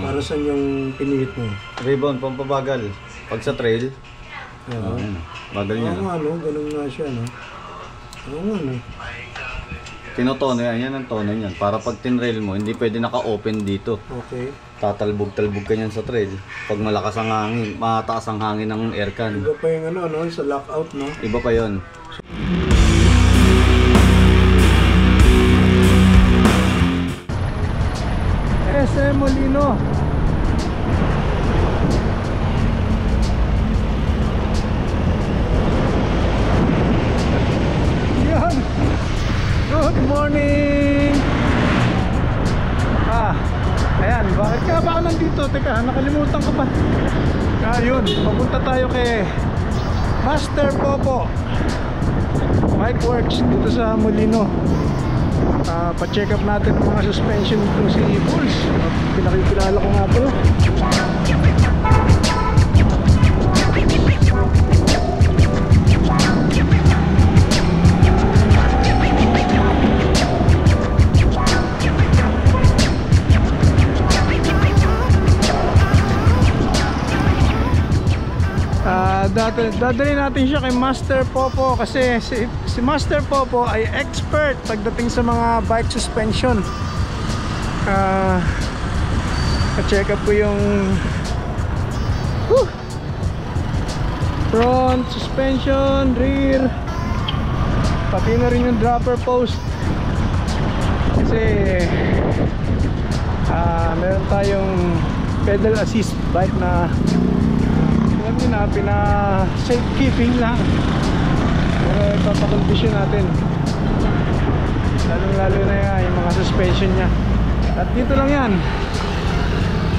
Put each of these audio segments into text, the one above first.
Para saan yung pinihit mo? Rebound, pampabagal. Pag sa trail, bagal niya. Oo nga, no? Ganun nga siya, no? Oo nga, no? Tinotono yan ang tono niyan. Para pag tinrail mo, hindi pwede naka-open dito. Okay. Tatalbog-talbog ka niyan sa trail. Pag malakas ang hangin, mataas ang hangin ng aircon. Iba pa yung ano, no? Sa lockout, no? Iba pa yon. SM Molino. Yan. Good morning. Ayan, bakit ka ba nandito? Teka, nakalimutan ko pa. Yun, papunta tayo kay Master Popo Bike Works dito sa Molino. Pa-check up natin mga suspension itong si Bulls. Pinakikilala ko nga pala. Dadali natin siya kay Master Popo kasi si Master Popo ay expert pagdating sa mga bike suspension. Pa-check up ko yung front suspension, rear, pati na rin yung dropper post kasi meron tayong pedal assist bike na pina-safekeeping lang. Pero ipapakondisyon natin, lalong-lalo na yan, yung mga suspension nya. At dito lang yan.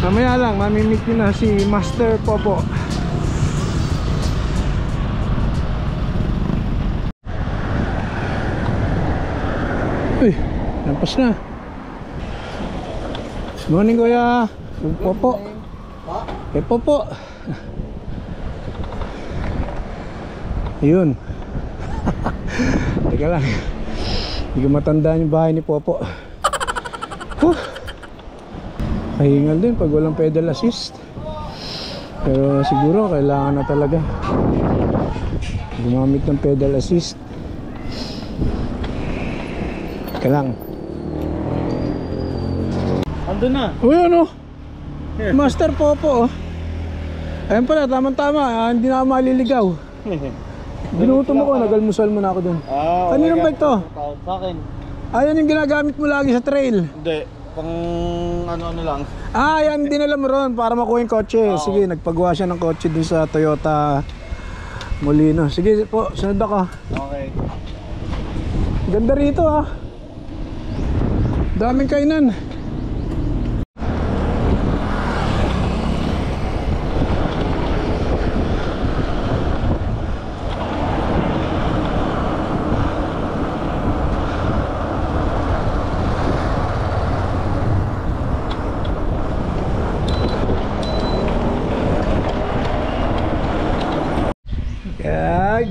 Mamaya lang, mamimit nyo na si Master Popo. Uy, lampas na. Good morning, Kuya. Popo. Kay Popo. Ayun. Teka lang, hindi ko matandaan yung bahay ni Popo. Kahingal din pag walang pedal assist. Pero siguro kailangan na talaga gumamit ng pedal assist. Teka lang. Ando na. Uy, ano? Master Popo, oh. Ayun pala, tamang-tama, hindi na ako maliligaw. Ginutom ako, nagalmusal mo na ako dun. Kaninong bike to? Sa akin. Yan yung ginagamit mo lagi sa trail? Hindi, pang ano lang. Yan, dinala mo ron para makuha yung kotse. Sige, nagpagawa siya ng kotse dun sa Toyota Molino. Sige po, sunod ako. Okay. Ganda rito, ha. Daming kainan.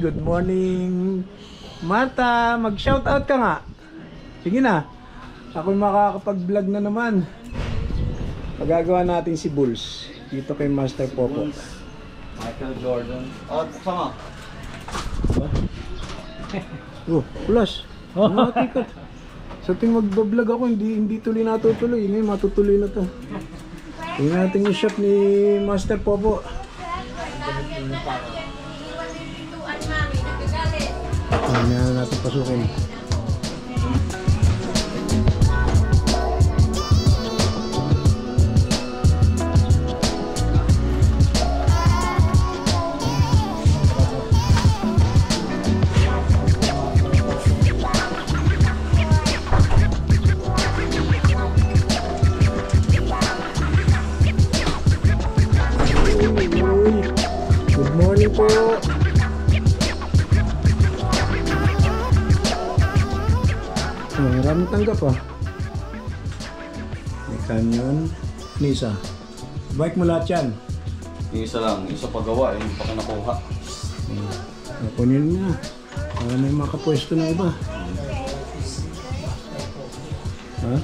Good morning, Marta. Mag-shoutout ka nga. Sige na. Ako'y makakapag-vlog na naman. Pagagawa natin si Bulls dito kay Master Popo. Michael Jordan. Sama. Plus. Matikat. Sa ting mag-vlog ako, hindi tuloy natutuloy. Ngayon matutuloy na to. Tingnan natin yung shop ni Master Popo. Mamaya na natin pasukin. Good morning po. Maraming tanggap, ah. May Canyon, Nisa. Bike mo lahat yan? Isa lang, isa pagawa, yung pa nakuha. Nakunin mo na. Para may makapwesto na iba. Ha?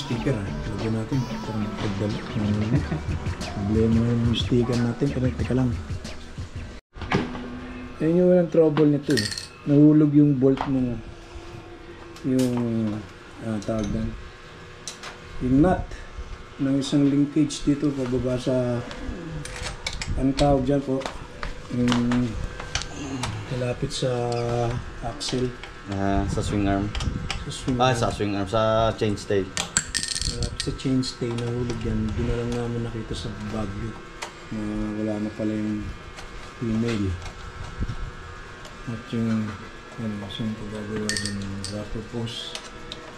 sticker ha. Lagyan natin. Parang pagdala. Problema yung sticker natin. Pero teka lang. Yan yung walang trouble nito eh. Nahulog yung bolt mo. Yung tawag na. Yung nut ng isang linkage dito pababa sa ang tawag dyan po. Yung malapit sa axle. Sa swing arm. Sa swing Sa swing arm. Sa chainstay. malapit sa chainstay nahulog yan. Doon na lang namin nakita sa Baguio na wala na pala yung female. At yung saan ko gagawa din yung rapper post.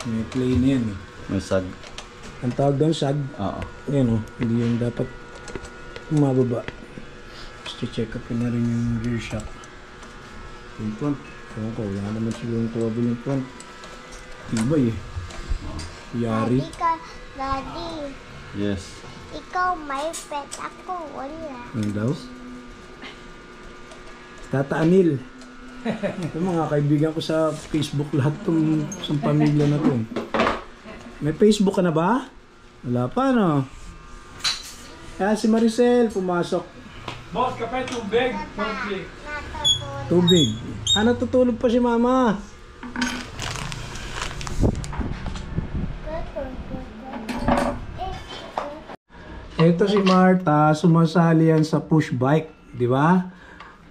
May play na yan eh. May sag. Ang tawag doon sag. Oo. Yan o, hindi yung dapat mababa. Gusto check up na rin yung rear shock. Yung front. Ewan ko, wala naman siguro yung trouble yung front. Tibay eh. Yari. Daddy, Yes. ikaw may pet, ako wala. Ano daw? Tata Anil. Ito mga kaibigan ko sa Facebook lahat tong sa pamilya na to. May Facebook ka na ba? Wala pa no? Kaya si Maricel pumasok. Boss, kape, tubig. Tubig. Natutulog. Tubig. Natutulog pa si mama. Ito si Marta, sumasali yan sa push bike, di ba?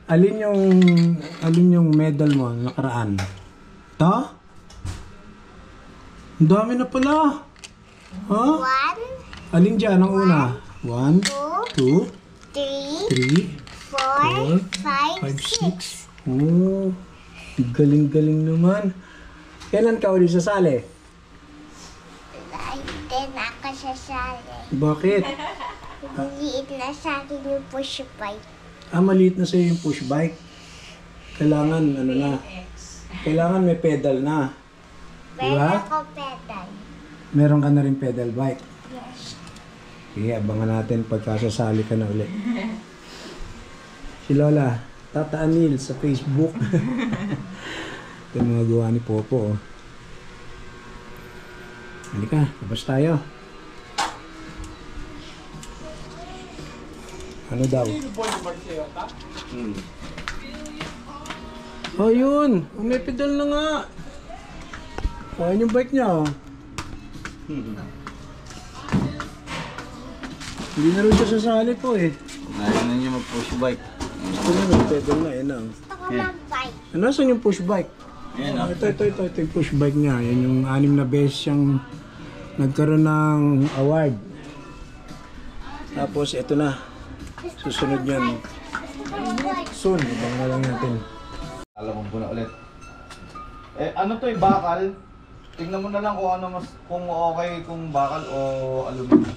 Alin yung medal mo nakaraan? Ito? Ang dami na pala. Ha? 1, Alin dyan ang una? 1, 2, 3, 3, 4, 4, 5, 5, 6. 6. Oh, galing-galing naman. Kailan ka ulit sasali? Hindi na ako sasali. Bakit? Liit na sa akin yung push bike. Maliit na sa'yo yung push bike. Kailangan, kailangan may pedal na. Pero Diba? ako pedal. Meron ka na rin pedal bike. Yes. Sige, abangan natin pagkasasali ka na ulit. Si Lola, Tata Anil sa Facebook. Ito yung mga gawa ni Popo. Oh. Halika, labas tayo. Ano daw? Oh, yun. May pedal na nga. Ayan yung bike niya, oh. Hindi na rin siya sasali po, eh. Ayaw na niyo mag-push bike. Gusto na, may pedal na, yan, oh. Gusto ko mag-bike. Nasaan yung push bike? Ayan, Oh, ito yung push bike niya. Yan yung 6 na beses siyang nagkaroon ng award. Tapos, ito na. Susunod yan. Soon, ibang na lang natin. Alam mo na ulit. Ano to bakal? Tingnan mo na lang kung ano mas kung okay kung bakal o aluminum.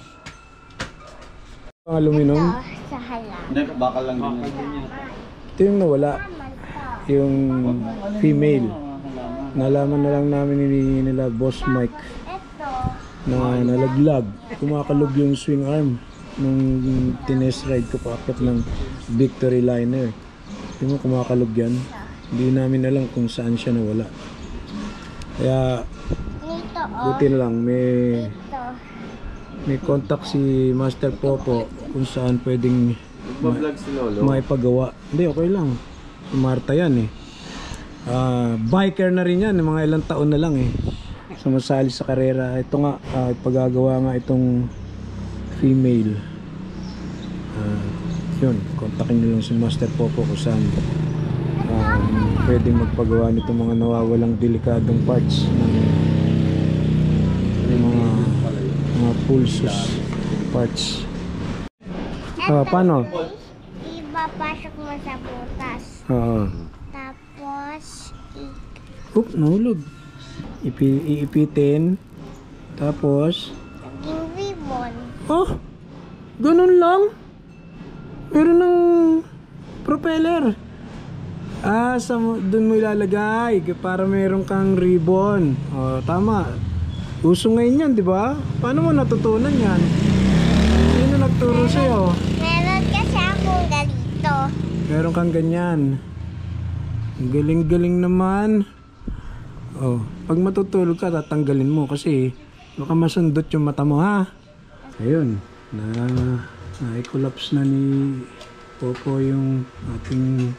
Ang aluminum. Sa halang. Hindi, bakal lang din yun. Ito yung nawala. Yung female. Nalaman na lang namin nila Boss Mike Ito. na nalaglag. Kumakalog yung swing arm nung tinest ride ko paakit ng Victory Liner. Hindi mo kumakalog yan. Hindi namin alam kung saan siya nawala. Kaya Dito, buti na lang Ito. may contact si Master Popo kung saan pwedeng Nagbablog si Lolo. maipagawa. Hindi, okay lang. Si Marta yan eh. Biker na rin yan, mga ilang taon na lang eh. Sumasali sa karera. Ito nga, pagagawa nga itong female. Yun, kontakin nyo lang si Master Popo kung saan pwedeng magpagawa nito mga nawawalang delikadong parts ng mga pulsos parts. Paano? Ipapasok mo sa butas. Oo. Tapos, Nahulog. Iipitin. Tapos, yung ribbon. oh, ganun lang. Meron ng propeller. Doon mo ilalagay para meron kang ribbon. Oh, tama. Uso ngayon yan, di ba? Paano mo natutunan yan? Sino nagturo sa'yo? Meron kasi akong ganito. Meron kang ganyan. Ang galing-galing naman. Oh, pag matutulog ka, tatanggalin mo kasi Baka masundot yung mata mo ha. Ayun, na-collapse na ni Popo yung ating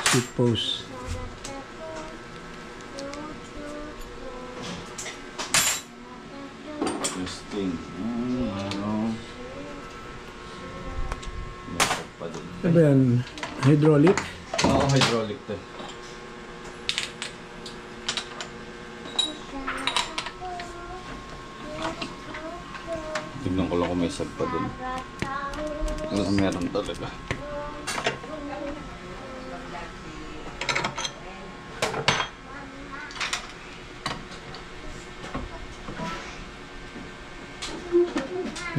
seat post. Testing. Ano? Masok pa din. Ano ba yan? Hydraulic? Oo, hydraulic to. Tignan ko lang kung may sag pa dun. Meron talaga.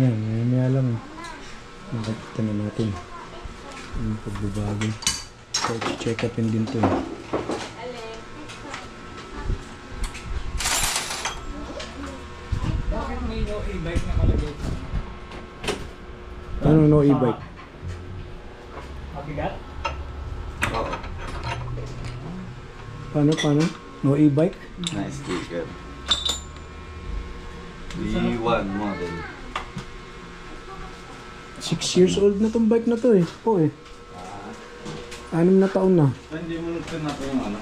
Yan, may alam. Nakikita na natin. Yung pagbabago. So, check upin din to. Bakit may no e-bike nakalagay? Ano no e-bike? Mabigat? Oo. Paano? No e-bike? Nice sticker. B1 model. 6 years old na tong bike na to eh. Po eh. 6 na taon na. Hindi mo natin natin yung ano.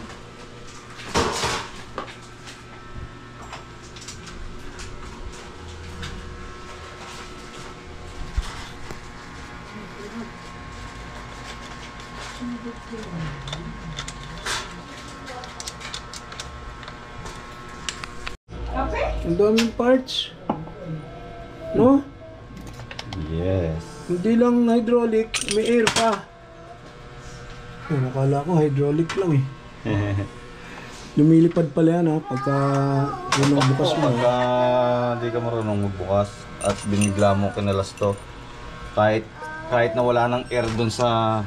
Ang daming parts. No? Yes. Hindi lang hydraulic, may air pa. Nakala ko hydraulic lang eh. Lumilipad pala yan ha, pagka yun ang bukas mo. Pagka di ka marunong magbukas at binigla mo kinalas to, kahit na wala nang air dun sa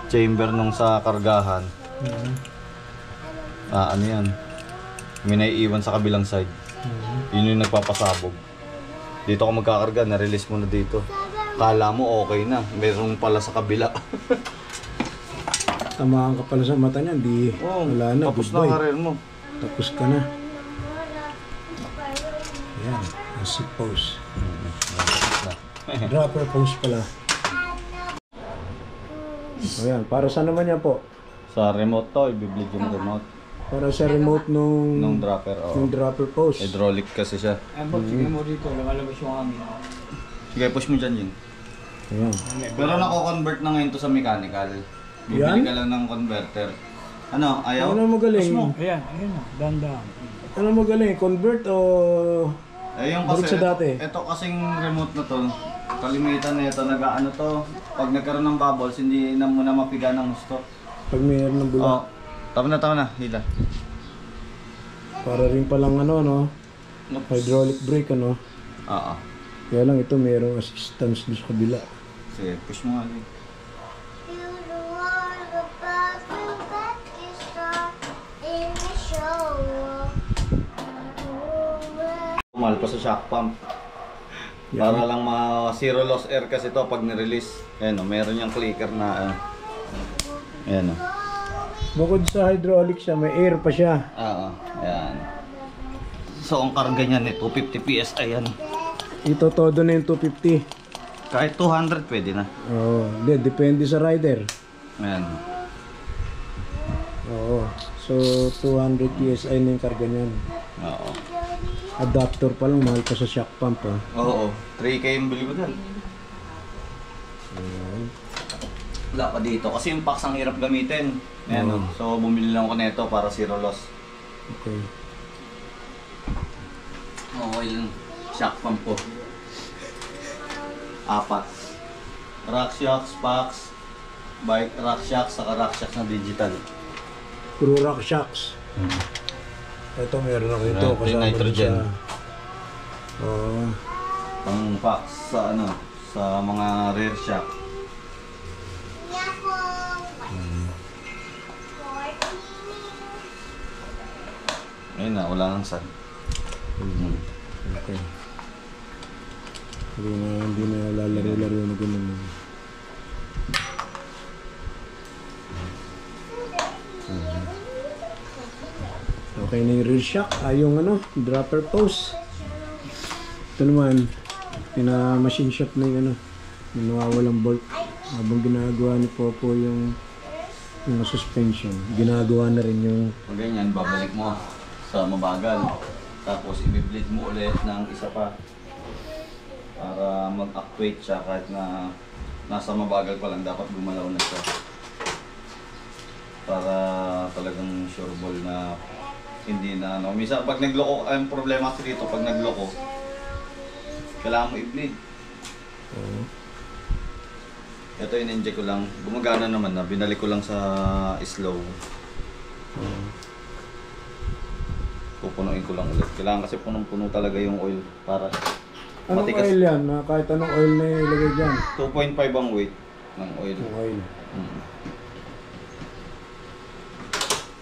chamber nung sa kargahan, ano yan, may naiiwan sa kabilang side. Yun yung nagpapasabog. Dito ka magkakarga, na-release mo na dito. Kala mo okay na, mayroong pala sa kabila. Tamaan ka pala sa mata niya, di wala na, tapos na goodbye. karir mo. Tapos ka na. Ayan, ang seat post. Dropper post pala. Ayan, para saan naman yan po? Sa remote to, ibiblig yung remote. Para sa remote Nung dropper, nung dropper post. Hydraulic kasi siya. Ay, boss, sige mo dito. Lumalabas yung hangin. Sige, push mo dyan yun. Ayan. Pero nako-convert na ngayon to sa mechanical. Bibili Yan? ka lang ng converter. Ano, ayaw? Ano magaling? Push mo. Ayan, ayan na. Dandan. Ano magaling? Convert o... Yung Balik kasi, sa dati. ito kasing remote na to, kalimitan na ito, nag-ano to, pag nagkaroon ng bubbles, hindi na muna mapiga ng gusto. Pag mayroon ng bula. Oh, tama na, hila. Para rin palang ano, no? Hydraulic brake, ano? Oo. Kaya lang ito mayroong assistance doon sa kabila. Sige, push mo nga. Mahal pa sa shock pump. Para lang zero loss air kasi to pag ni-release. Ayan o, meron yung clicker na ayan o. Bukod sa hydraulic siya, may air pa siya. Oo, ayan. So ang karga niyan eh, 250 PSI yan. Ito todo na yung 250. Kahit 200 pwede na. Oo, depende sa rider. Ayan. Oo. So 200 PSI na yung karga niyan. Oo. Adapter pa lang, mahal pa sa shock pump ha. Oo, 3K yung bili ko dyan. Wala pa dito kasi yung packs ang hirap gamitin. Ayan o. So bumili lang ako nito para zero loss. Okay. Oo, yung shock pump ko. 4. Rock shocks, packs, bike rock shocks, saka rock shocks na digital. Puro rock shocks. Ito meron ako ito Right, kasama nitrogen. dun sa... Oo. Pang packs sa ano, sa mga rear shock. Ayun na, wala nang sun. Okay. Hindi na lalaro-laro na ganun. Okay Okay na yung rear shock. Yung ano, dropper post. Ito naman, pina-machine shop na yung ano, yung nawawalang bolt. Habang ginagawa ni Popo yung suspension, ginagawa na rin yung... Pag ganyan, babalik mo sa mabagal. Tapos i-bleed mo ulit ng isa pa. Para mag-actuate siya kahit na nasa mabagal pa lang, dapat gumalaw na siya. Para talagang sure ball na hindi na ano. Minsan pag nagloko, ang problema kasi dito, pag nagloko, kailangan mo i-bleed. Ito in-inject ko lang, gumagana naman na, binalik ko lang sa slow. Pupunuin ko lang ulit. Kailangan kasi punong-puno talaga yung oil para Anong oil yan? Kahit anong oil na ilagay dyan? 2.5 ang weight ng oil. Oil.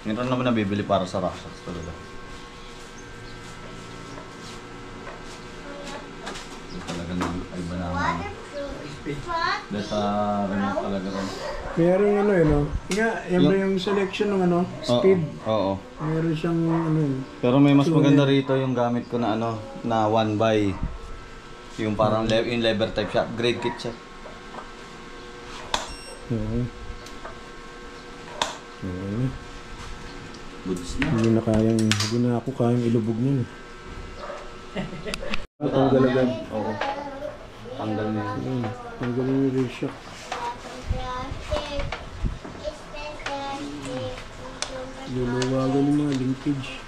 Meron naman nabibili para sa Roxas talaga. Ito talaga na iba na. Dahil sa remote talaga rin. Meron ano no? Yan ba yung selection ng ano? Speed? Oo. Meron siyang ano yun. Pero may mas maganda rito yung gamit ko na ano, na 1x. Yung parang yung lever type siya. Upgrade kit siya. Goods na. Hindi na ako kayang ilubog niyan. Tanggal agad. Oo. Tanggal na yun. Tanggal yung rear shock. Luluwagan yung mga linkage.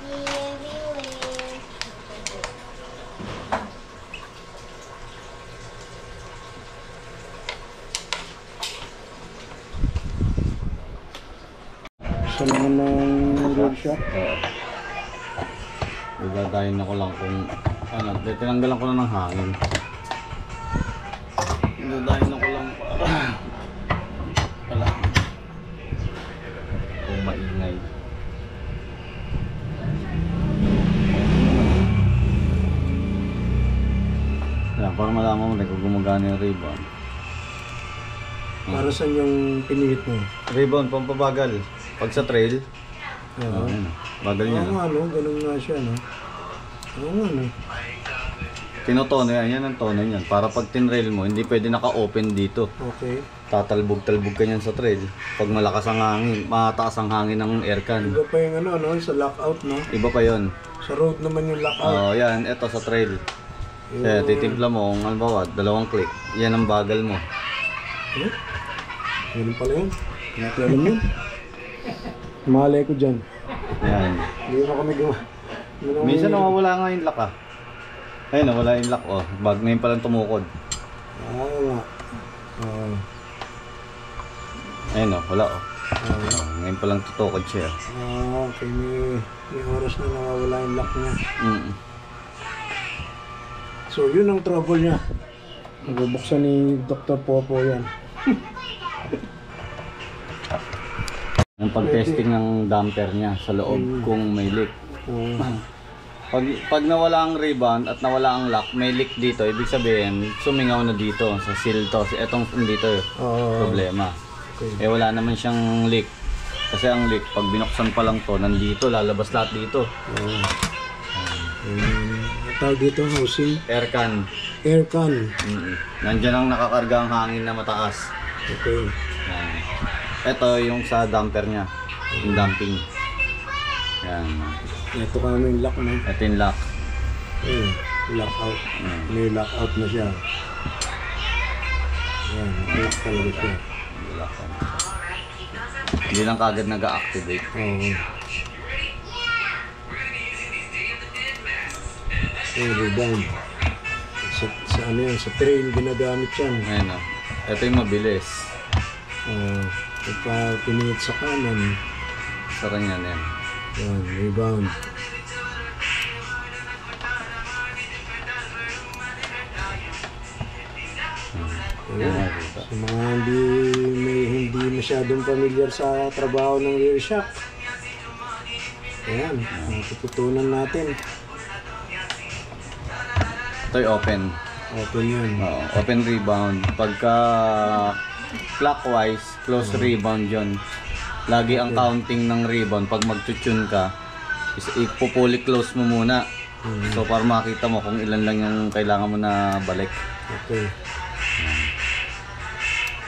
Sa naman ng rear shock. Idadayin ako lang kung ano, tinanggalan ko na ng hangin. Idadayin ako lang para kung maingay. Yan, para malaman mo rin kung gumagana yung rebound. Para saan yung pinihit mo? Rebound, pampabagal. Pag sa trail, bagal niya. Oo nga, no? Ganun nga siya, no? Oo nga, no? Tinotono yan, yan ang tono niyan. Para pag tinrail mo, hindi pwede naka-open dito. Okay. Tatalbog-talbog ka niyan sa trail. Pag malakas ang hangin, mataas ang hangin ng aircan. Iba pa yung ano, no? Sa lockout, no? Iba pa yon. Sa road naman yung lockout. Oo, yan. Ito sa trail. Kaya titimpla mo, kung halimbawa, 2 click. Yan ang bagal mo. Ganun pala yun. Hindi ko alam yun. Malay ko dyan. Yan. Hindi mo kami gawa. Minsan nawawala nga yung lock ah. Ayun, nawala yung lock oh. Bag ngayon palang tumukod. Nga. Ayun oh, wala oh. Ngayon palang tutukod siya. Okay, may oras na nawawala yung lock niya. So, yun ang trouble niya. Nagbubuksan ni Dr. Popo yan. Yung pag-testing ng damper niya sa loob kung may leak. Pag nawala ang rebound at nawala ang lock, may leak dito, ibig sabihin sumingaw na dito sa seal to. Etong dito problema. Okay. Wala naman siyang leak. Kasi ang leak, pag binuksan pa lang to, nandito, lalabas lahat dito. Tawag dito, housing? Aircan. Aircan. Nandiyan ang nakakarga ang hangin na mataas. Okay. Ito yung sa damper niya, yung damping. Yan. Ito kami yung lock na. Ito yung lock. Ayun, lockout. May lockout na siya. Yan, lock talaga siya. Lock. Hindi lang kagad nag-activate. Oo. Rebound. Sa ano yan, sa trail ginagamit yan. Ngayon o. Ito yung mabilis. Pagka pinihit sa kanan, Sarang yan yan. yan, rebound. Ayan. Sa mga hindi masyadong familiar sa trabaho ng rear shock, ayan, tututunan natin. Ito yung open. Open yan. Open rebound. Pagka clockwise, close rebound yun. Lagi ang counting ng rebound pag mag-tune ka, ipupuli close mo muna. So para makita mo kung ilan lang yung kailangan mo na balik. Okay.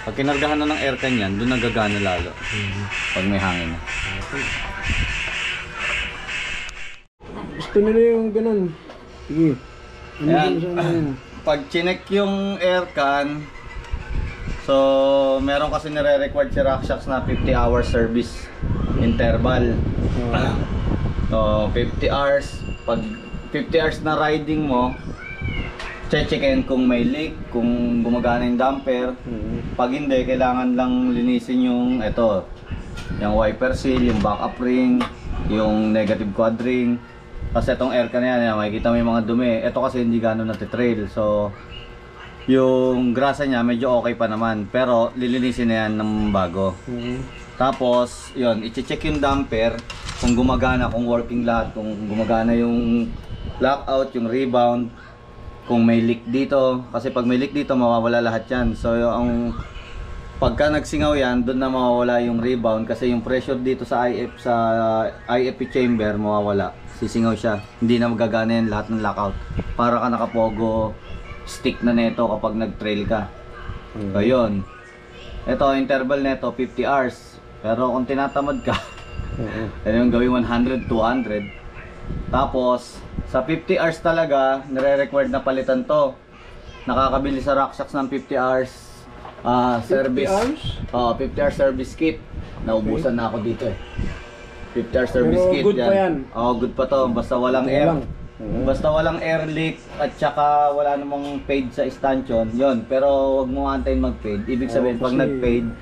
Pag kinargahan na ng aircon yan, doon nagagana lalo. Pag may hangin na. Gusto nila yung ganun. Sige. Ayan. Pag chinek yung aircon, so meron kasi nire-required si RockShox na 50-hour service interval. So 50 hours, pag 50 hours na riding mo, checkin kung may leak, kung gumagana yung damper. Pag hindi, kailangan lang linisin yung yung wiper seal, yung backup ring, yung negative quad ring. Kasi itong aircon na yan, makikita mo yung mga dumi. Ito kasi hindi gano'n natitrail. So, yung grasa niya medyo okay pa naman. Pero lilinisin na yan ng bago. Tapos, yun, i-check yung damper. Kung gumagana, kung working lahat. Kung gumagana yung lockout, yung rebound. Kung may leak dito. Kasi pag may leak dito, mawawala lahat yan. So, pagka nagsingaw yan, doon na mawawala yung rebound. Kasi yung pressure dito sa IFP chamber, mawawala. Sisingaw siya, hindi na magagana yan lahat ng lockout. Para ka nakapogo stick na neto kapag nag-trail ka. So yun. Ito, interval neto 50 hours. Pero kung tinatamad ka, yung gawin 100, 200. Tapos, sa 50 hours talaga, nire-required na palitan to. Nakakabili sa RockShox ng 50 hours service. 50 hours? 50 hours service kit. Naubusan na ako dito eh. 50 hours service pero kit good yan. Pa yan. Good pa to, basta walang air. Basta walang air leak at saka wala namang fade sa stanchion. Yon, pero wag mo antayin mag-fade. Ibig sabihin pag nag-fade,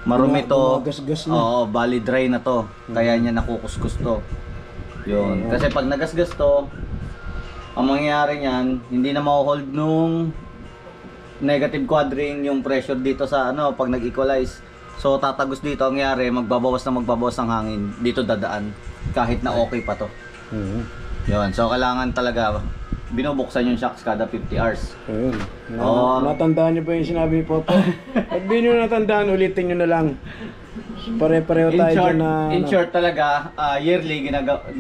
marumi to. Oo, bali dry na to. Kaya niya nakukuskus to. Yon, kasi pag nagasgas to, ang mangyayari niyan, hindi na ma-hold nung negative quadring yung pressure dito sa pag nag-equalize. So tatagos dito, ang nangyari, magbabawas ng hangin. Dito dadaan kahit na okay pa to. Yun, so kailangan talaga binubuksan yung shocks kada 50 hours. Ayun. Natandaan niyo ba yung sinabi ni Popo? Pag di niyo natandaan, ulitin niyo na lang. Pare-pareho tayo dyan na... In short talaga, yearly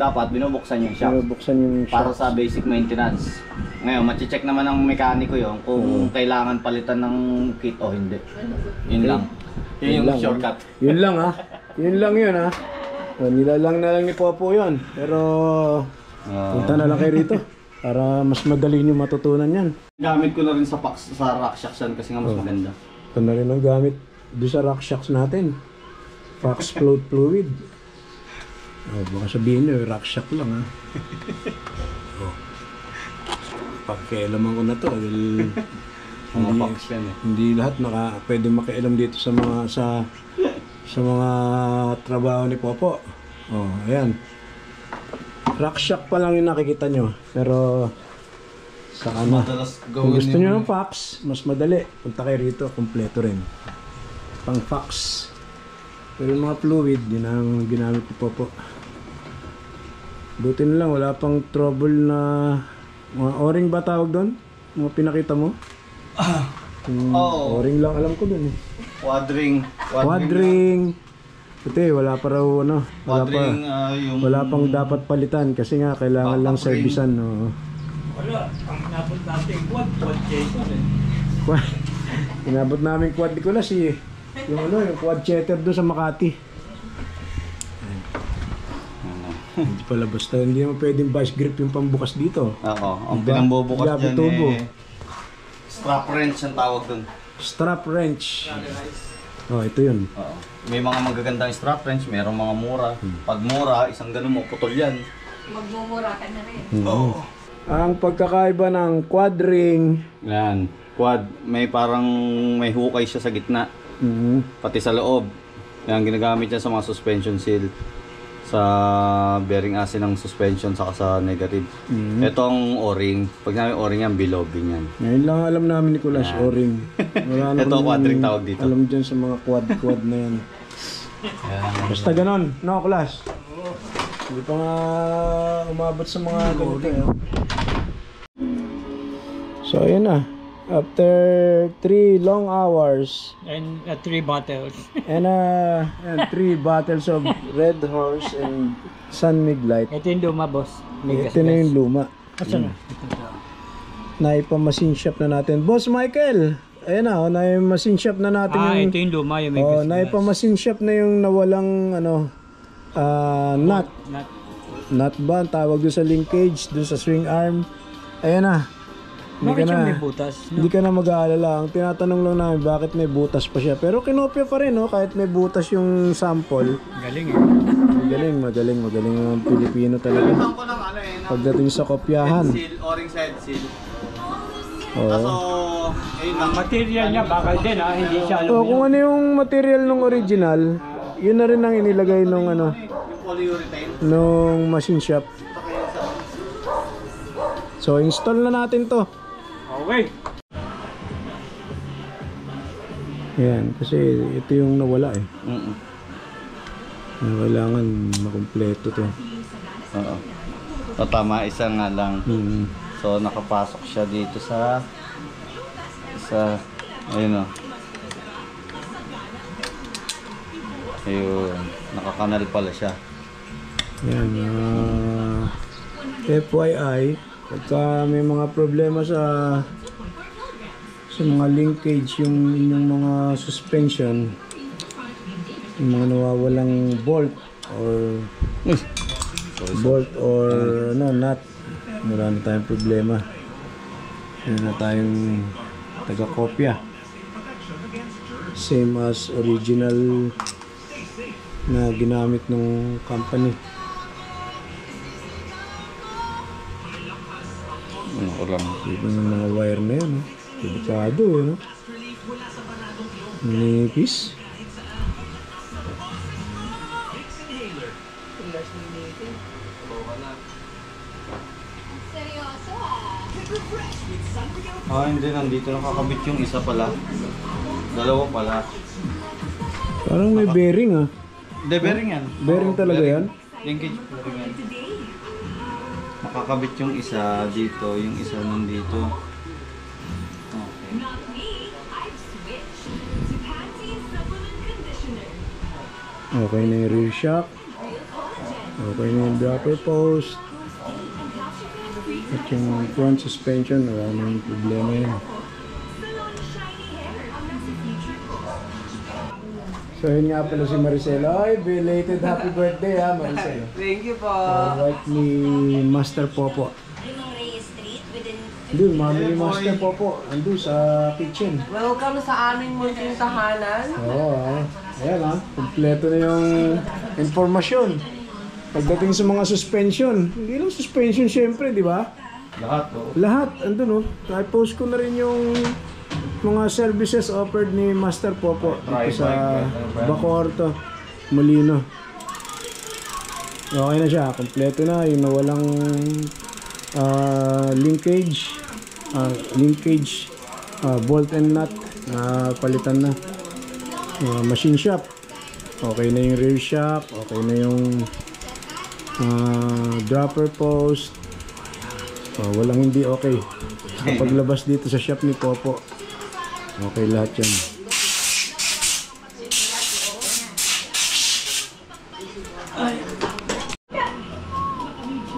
dapat binubuksan yung shocks. Binubuksan yung shocks. Para sa basic maintenance. Ngayon, machi-check naman ng mekaniko yun kung kailangan palitan ng kit o hindi. Yun lang. Yun yung shortcut. Yun lang ha. Yun lang yun ha. Nilalang na lang ni Popo yun. Pero punta na lang kayo rito. Para mas madali nyo matutunan yan. Gamit ko na rin sa RockShox yan kasi nga mas maganda. Ito na rin ang gamit doon sa RockShox natin. Fox Float Fluid. Baka sabihin nyo, RockShox lang ha. Pagkailaman ko na to. Hindi lahat pwede makialam dito sa mga trabaho ni Popo. Ayan. RockShox pa lang yung nakikita nyo. Pero saka na. Kung gusto nyo ng Fox, mas madali. Punta kayo rito, kompleto rin. Pang Fox. Pero yung mga fluid, yun ang ginamit ni Popo. Buti na lang, wala pang trouble na mga o-ring ba tawag doon? Mga pinakita mo? O-ring lang alam ko doon eh. Quadring. Puti, wala pa raw wala pang dapat palitan kasi nga kailangan lang servisan. Wala, ang inabot natin quad chaser eh. Inabot namin quad Nicolas eh. Yung quad chaser doon sa Makati. Hindi pala basta, hindi naman pwedeng vice grip yung pambukas dito. Oo, ang pinambubukas dyan strap wrench ang tawag dun. Strap wrench. Ito yun. May mga magagandang strap wrench, mayroong mga mura. Pag mura, isang ganun mo, putol yan. Magmumura ka na rin. Ang pagkakaiba ng quad ring. Yan, quad, may hukay siya sa gitna. Pati sa loob. Yan, ginagamit niya sa mga suspension seal. Sa bearing asin ng suspension saka sa negative. Itong o-ring, pag namin o-ring yan, bilogin yan. Ngayon lang alam namin Nicolas, o-ring. Ito quadring tawag dito. Alam dyan sa mga quad na yan. Basta ganon, no Nicolas? Hindi pa nga umabot sa mga ganito. So ayan na. After 3 long hours And 3 bottles. and 3 bottles of Red Horse and Sunmig light. Ito yung luma, boss. May Ito na yung luma. Asan na? Naipa-machine shop na natin. Boss Michael! Ayan na, naipa-machine shop na natin yung... Ito yung luma, yung may Oh, gas. naipa-machine shop na yung nawalang nut. Not. Nut ba? Ang tawag doon sa linkage, doon sa swing arm. Ayan na. Bakit yung may butas? Hindi ka na mag-aalala. Ang tinatanong lang namin bakit may butas pa siya. Pero kinopya pa rin, no? Kahit may butas yung sample. Galing eh. Magaling ang Pilipino talaga. Ito ko ng ano eh, ng Pagdating sa kopyahan. head seal, o-ring side seal. Oo. Kaso, ayun lang. Material niya bakal din ha, hindi siya Oh, kung ano yung material ng original, yun na rin ang inilagay nung Yung polyurethane. nung machine shop. So install na natin to. Okay. Yan, kasi ito yung nawala eh. Kailangan makumpleto to. Oo. O tama, isa nga lang. Hmm. So nakapasok siya dito sa ayun o. Ayun, nakakanal pala siya. Yan, FYI, pagka may mga problema sa mga linkage, yung inyong mga suspension, yung mga nawawalang bolt or nut, wala na tayong problema. Meron na tayong taga-kopya, same as original na ginamit ng company. Ano ko lang. Iba ng mga wire na yan, delikado eh, no? Nipis. Hindi, nandito nakakabit yung isa pala. Dalawa pala. Parang may bearing ah. Hindi, bearing yan. Bearing talaga yan? Linkage bearing yan. Makakabit yung isa dito, yung isa nandito. Okay. Okay na yung rear shock. Okay na yung dropper post. At yung front suspension, wala na yung problema yun. So yun nga pala si Maricela. Ay, belated happy birthday ha, Maricela. Thank you po. Wife ni Master Popo. Doon, mami ni Master Popo. Andun sa kitchen. Welcome sa aming munting tahanan. Oo, ayan ha. Kompleto na yung informasyon. Pagdating sa mga suspension, hindi lang suspension syempre, di ba? Lahat to. Lahat, andun I-post ko na rin yung mga services offered ni Master Popo dito sa Bacoorto, Molino. Okay na siya, kompleto na. Yung nawalang linkage, bolt and nut, palitan na. Machine shop, okay na yung rear shock, okay na yung dropper post. Walang hindi okay. Paglabas dito sa shop ni Popo, okay lahat yan.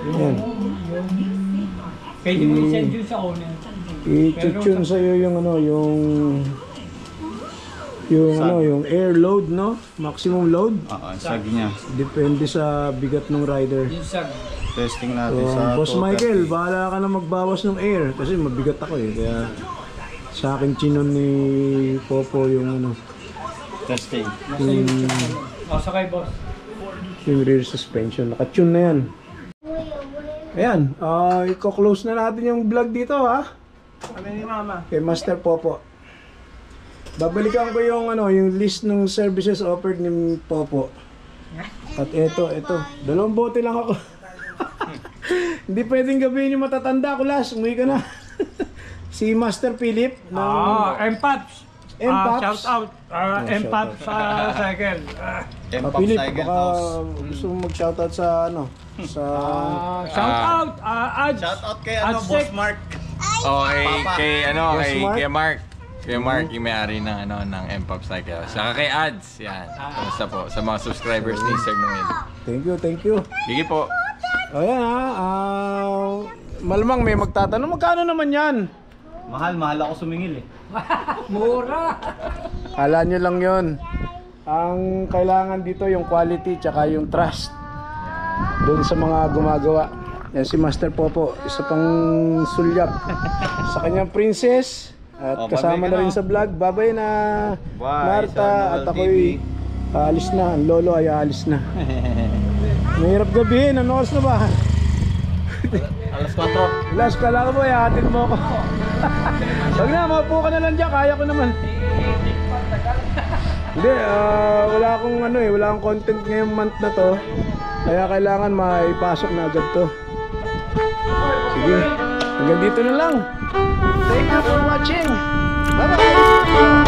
Ayan. Pwede mo i-send yun sa owner. I-tune sa'yo yung yung air load, no? Maximum load. Oo, sag niya. Depende sa bigat ng rider. Yung sag. Testing natin So, sa Boss 230. Michael, bahala ka na magbawas ng air kasi mabigat ako eh. Kaya sa akin chinon ni Popo yung Testing. Sakay boss. yung rear suspension. Naka-tune na yan. Ayan, i-close na natin yung vlog dito ha. Kami ni Mama. Kay Master Popo. Babalikan ko yung yung list ng services offered ni Popo. At ito, dalawang bote lang ako. Hindi pwedeng gabihin yung matatanda ko last. Umuwi ka na. Si Master Philip ng M-Paps. M-Paps. Shout out. M-Paps sa cycle. M-Pop Philip, cycle baka house. gusto mo mag-shoutout sa sa Shout out. Ads. Shout out kay Ads Boss Tech. Mark. Oh, kay Boss Mark? Mark. Kuya Mark, yung may-ari ng, ng M-Pop Cycle. Saka kay Ads, yan. Kamusta po? Sa mga subscribers ni Sir Noel. Thank you, thank you. Sige po. O yan malamang may magtatanong, magkano naman yan? Mahal ako sumingil eh. Kala nyo lang yon. Ang kailangan dito yung quality tsaka yung trust doon sa mga gumagawa. Yan si Master Popo, isa pang sulyap sa kanyang princess. At kasama na rin sa vlog. Babay na Bye, Marta. sa At Noel ako'y aalis na. Ang lolo ay aalis na. Mahirap gabihin. Ano oras na ba? Alas 4. Last, kala ko boy, hatid mo ako. Wag na, maupo ka na lang dyan. Kaya ko naman. Hindi, wala akong wala akong content ngayong month na to. Kaya kailangan maipasok na agad to. Sige, hanggang dito na lang. Thank you for watching. Bye-bye.